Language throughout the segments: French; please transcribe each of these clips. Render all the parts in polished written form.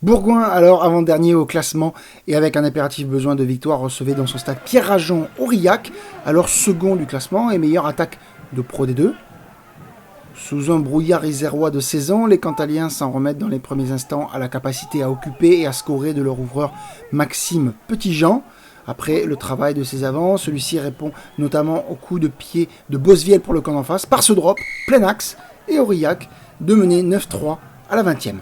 Bourgoin, alors avant-dernier au classement et avec un impératif besoin de victoire, recevait dans son stade Pierre Rajon Aurillac, alors second du classement et meilleure attaque de Pro D2. Sous un brouillard isérois de saison, les Cantaliens s'en remettent dans les premiers instants à la capacité à occuper et à scorer de leur ouvreur Maxime Petitjean. Après le travail de ses avants, celui-ci répond notamment au coup de pied de Bosviel pour le camp d'en face, par ce drop, plein axe, et Aurillac de mener 9-3 à la 20e.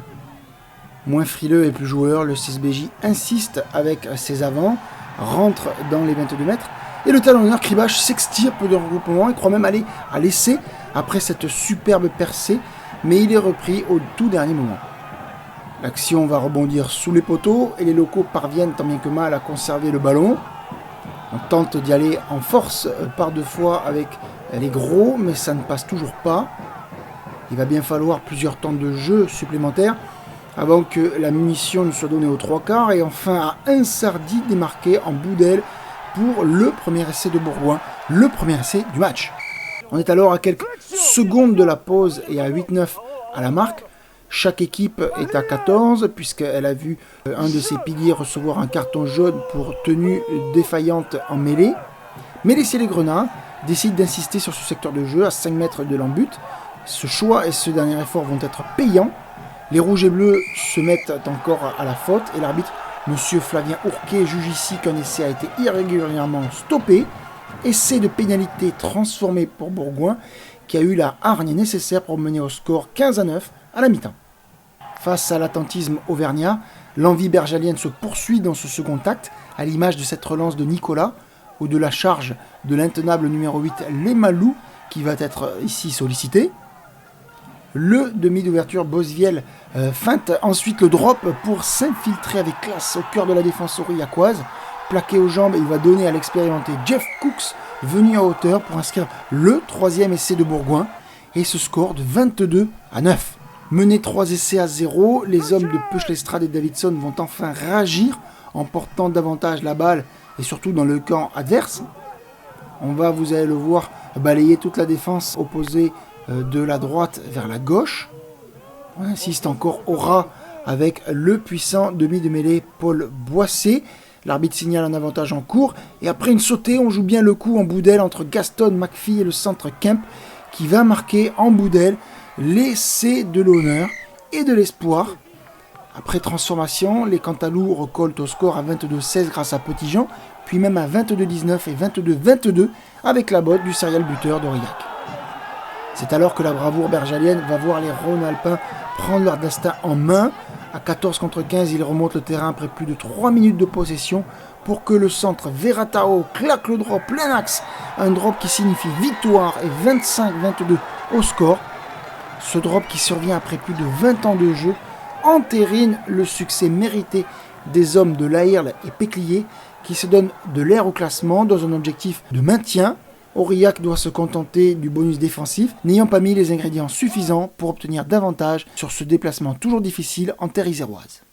Moins frileux et plus joueur, le CSBJ insiste avec ses avants, rentre dans les 22 mètres, et le talonneur Kribache s'extirpe de regroupement et croit même aller à l'essai après cette superbe percée, mais il est repris au tout dernier moment. L'action va rebondir sous les poteaux et les locaux parviennent tant bien que mal à conserver le ballon. On tente d'y aller en force par deux fois avec les gros, mais ça ne passe toujours pas. Il va bien falloir plusieurs temps de jeu supplémentaires avant que la munition ne soit donnée aux trois quarts et enfin à Insardi démarqué en bout d'aile pour le premier essai de Bourgoin, le premier essai du match. On est alors à quelques secondes de la pause et à 8-9 à la marque. Chaque équipe est à 14 puisqu'elle a vu un de ses piliers recevoir un carton jaune pour tenue défaillante en mêlée. Mais les Célé-Grenats décident d'insister sur ce secteur de jeu à 5 mètres de l'embut. Ce choix et ce dernier effort vont être payants. Les rouges et bleus se mettent encore à la faute et l'arbitre, M. Flavien Ourquet, juge ici qu'un essai a été irrégulièrement stoppé. Essai de pénalité transformé pour Bourgoin qui a eu la hargne nécessaire pour mener au score 15-9 à la mi-temps. Face à l'attentisme auvergnat, l'envie bergalienne se poursuit dans ce second acte, à l'image de cette relance de Nicolas ou de la charge de l'intenable numéro 8 Lemalou qui va être ici sollicité. Le demi d'ouverture Bosviel feinte ensuite le drop pour s'infiltrer avec classe au cœur de la défense aurillacoise. Plaqué aux jambes, il va donner à l'expérimenté Jeff Cooks venu à hauteur pour inscrire le troisième essai de Bourgoin et ce score de 22-9. Menés 3 essais à 0, les hommes de Peuchlestrade et Davidson vont enfin réagir en portant davantage la balle et surtout dans le camp adverse. On va, vous allez le voir, balayer toute la défense opposée de la droite vers la gauche. On insiste encore au ras avec le puissant demi de mêlée Paul Boissé. L'arbitre signale un avantage en cours et après une sautée, on joue bien le coup en bout d'aile entre Gaston McPhee et le centre Kemp qui va marquer en bout d'aile l'essai de l'honneur et de l'espoir. Après transformation, les Cantalous recollent au score à 22-16 grâce à Petitjean, puis même à 22-19 et 22-22 avec la botte du serial buteur d'Aurillac. C'est alors que la bravoure bergalienne va voir les Rhône-Alpins prendre leur destin en main. À 14 contre 15, ils remontent le terrain après plus de 3 minutes de possession pour que le centre Verratao claque le drop plein axe. Un drop qui signifie victoire et 25-22 au score. Ce drop qui survient après plus de 20 ans de jeu entérine le succès mérité des hommes de Lairle et Péclier qui se donnent de l'air au classement dans un objectif de maintien. Aurillac doit se contenter du bonus défensif, n'ayant pas mis les ingrédients suffisants pour obtenir davantage sur ce déplacement toujours difficile en terre iséroise.